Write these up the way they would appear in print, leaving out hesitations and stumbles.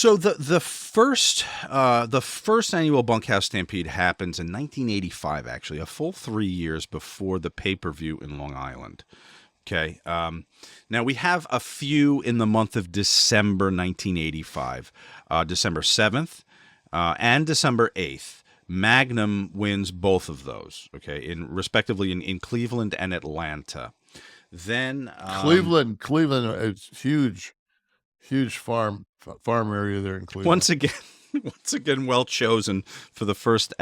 So the first annual Bunkhouse Stampede happens in 1985, actually, a full 3 years before the pay-per-view in Long Island. Okay. Now we have a few in the month of December 1985, December 7th and December 8th. Magnum wins both of those. Okay, respectively in Cleveland and Atlanta. Then Cleveland, it's huge farm area there in Cleveland. Once again, well chosen for the first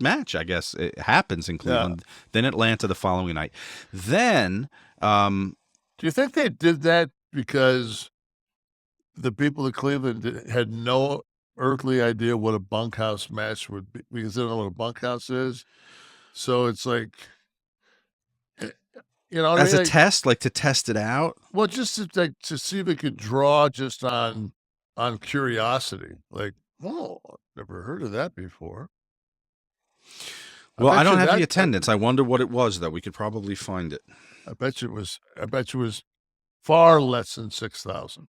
match. I guess it happens in Cleveland. Yeah. Then Atlanta the following night. Then, do you think they did that because the people of Cleveland had no earthly idea what a bunkhouse match would be, because they don't know what a bunkhouse is? So it's like, as a test, like to test it out. Well, just to see if it could draw just on curiosity. Like, oh, never heard of that before. Well, I don't have the attendance. I wonder what it was, though. We could probably find it. I bet you it was far less than 6,000.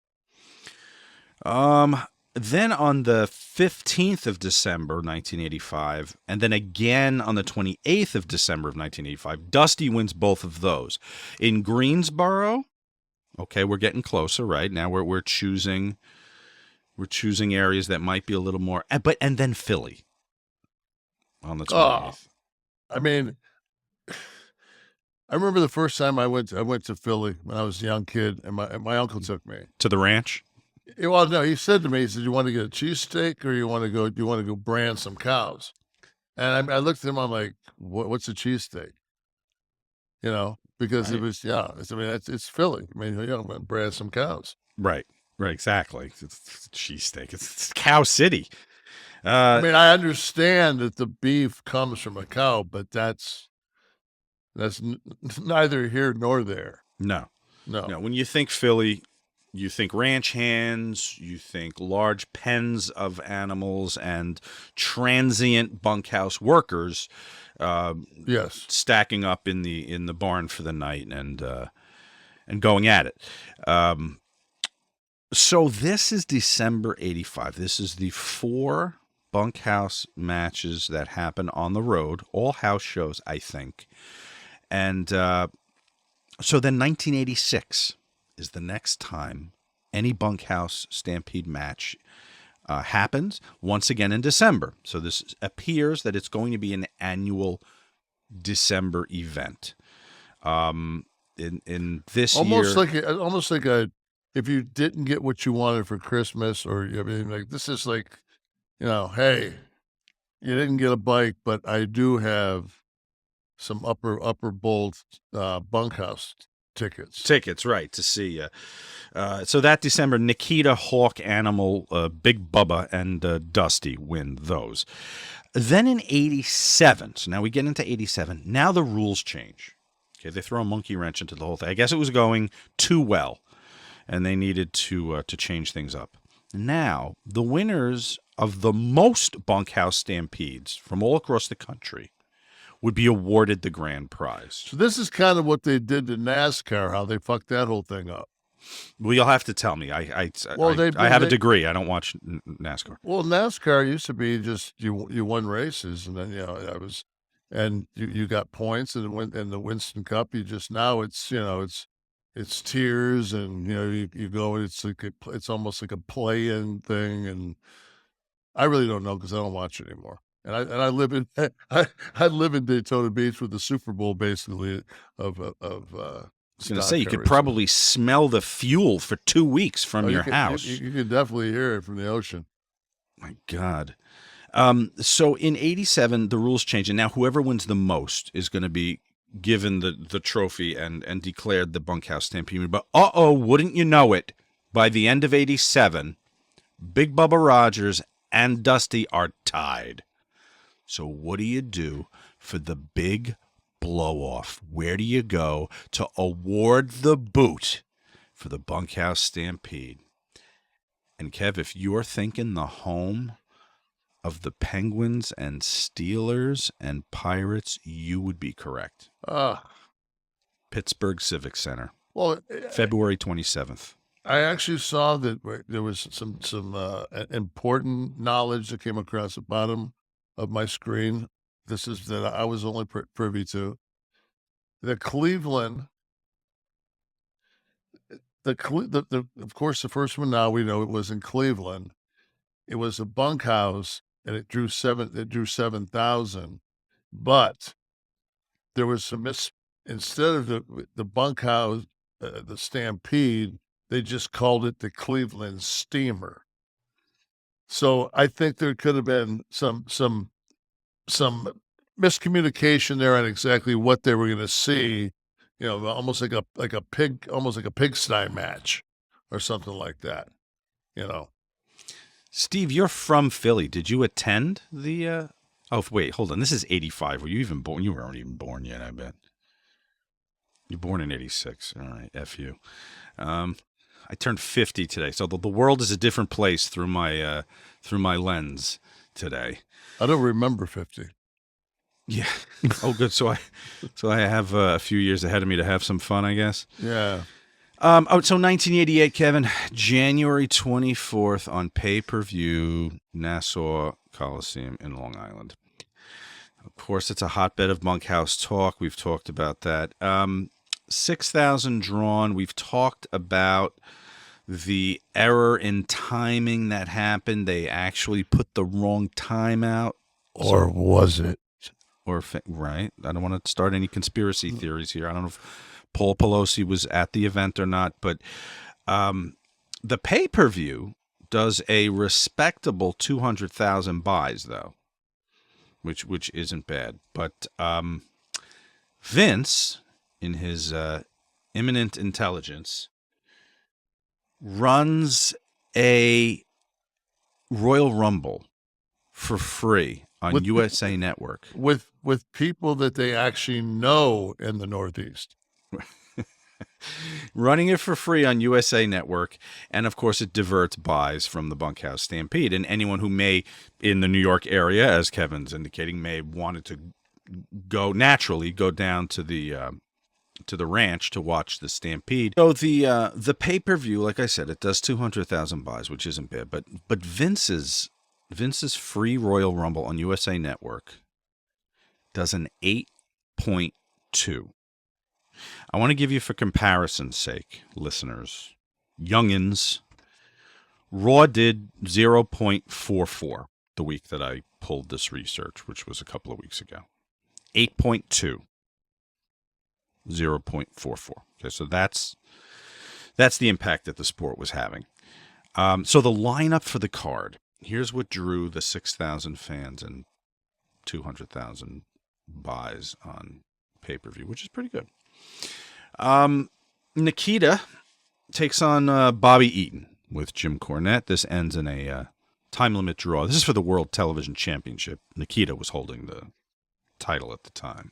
Then on the 15th of December, 1985, and then again on the 28th of December of 1985, Dusty wins both of those. In Greensboro, okay, we're getting closer, right? Now we're choosing areas that might be a little more, and then Philly on the 28th. I mean, I remember the first time I went to Philly when I was a young kid, and my uncle took me to the ranch. Well, no, he said to me, he said, "You want to get a cheesesteak, or do you want to go brand some cows?" And I looked at him, I'm like, "What's a cheesesteak?" Because it was, it's Philly. I mean, brand some cows. Right, exactly. It's cheesesteak. It's Cow City. I mean, I understand that the beef comes from a cow, but that's neither here nor there. No. When you think Philly, you think ranch hands, you think large pens of animals and transient bunkhouse workers, yes, stacking up in the barn for the night and going at it. So this is December 85. This is the 4 bunkhouse matches that happen on the road, all house shows, I think. And so then 1986 is the next time any Bunkhouse Stampede match happens, once again in December. So this appears that it's going to be an annual December event. In this almost year, like if you didn't get what you wanted for Christmas, or this is like, hey, you didn't get a bike, but I do have some upper bowl bunkhouse tickets, right, to see. So that December, Nikita, Hawk, Animal, Big Bubba, and Dusty win those. Then in 87, so now we get into 87. Now the rules change. Okay, they throw a monkey wrench into the whole thing. I guess it was going too well, and they needed to change things up. Now, the winners of the most bunkhouse stampedes from all across the country would be awarded the grand prize. So this is kind of what they did to NASCAR, how they fucked that whole thing up. Well, you'll have to tell me. I have a degree. I don't watch NASCAR. Well, NASCAR used to be just you won races, and then and you got points, and in the Winston Cup, it's tiers, and you go. It's almost like a play-in thing, and I really don't know because I don't watch it anymore. And I live in I live in Daytona Beach with the Super Bowl basically of I was going to say, you could probably smell the fuel for 2 weeks from your house. You could definitely hear it from the ocean. My God. So in 87, the rules change, and now whoever wins the most is going to be given the trophy and declared the Bunkhouse Stampede. But wouldn't you know it, by the end of 87, Big Bubba Rogers and Dusty are tied. So what do you do for the big blow-off? Where do you go to award the boot for the Bunkhouse Stampede? And Kev, if you're thinking the home of the Penguins and Steelers and Pirates, you would be correct. Pittsburgh Civic Center. Well, February 27th. I actually saw that there was some important knowledge that came across the bottom of my screen. This is that I was only privy to. The Cleveland, of course, the first one now we know it was in Cleveland. It was a bunkhouse, and it drew 7,000, but there was some instead of the bunkhouse, the Stampede, they just called it the Cleveland Steamer. So I think there could have been some miscommunication there on exactly what they were going to see. You know, almost like a pigsty match or something like that. You know, Steve, you're from Philly. Did you attend the? Oh wait, hold on. This is '85. Were you even born? You weren't even born yet, I bet. You're born in '86. All right, F you. I turned 50 today, so the world is a different place through my lens today. I don't remember 50. Yeah. Oh, good. So I have a few years ahead of me to have some fun, I guess. Yeah. So 1988, Kevin, January 24th on pay-per-view, Nassau Coliseum in Long Island. Of course, it's a hotbed of bunkhouse talk. We've talked about that. 6,000 drawn. We've talked about the error in timing that happened. They actually put the wrong time out. Or was it? Right. I don't want to start any conspiracy theories here. I don't know if Paul Pelosi was at the event or not, but the pay-per-view does a respectable 200,000 buys, though, which isn't bad. But Vince, in his imminent intelligence, runs a Royal Rumble for free on USA Network with people that they actually know in the Northeast. Running it for free on USA Network, and of course it diverts buys from the Bunkhouse Stampede. And anyone who may, in the New York area, as Kevin's indicating, may have wanted to go down to the ranch to watch the Stampede. So the pay-per-view, like I said, it does 200,000 buys, which isn't bad. But Vince's free Royal Rumble on USA Network does an 8.2. I want to give you, for comparison's sake, listeners, youngins, Raw did 0.44 the week that I pulled this research, which was a couple of weeks ago. 8.2. 0.44. Okay, so that's the impact that the sport was having. So the lineup for the card, here's what drew the 6,000 fans and 200,000 buys on pay-per-view, which is pretty good. Nikita takes on Bobby Eaton with Jim Cornette. This ends in a time limit draw. This is for the World Television Championship. Nikita was holding the title at the time.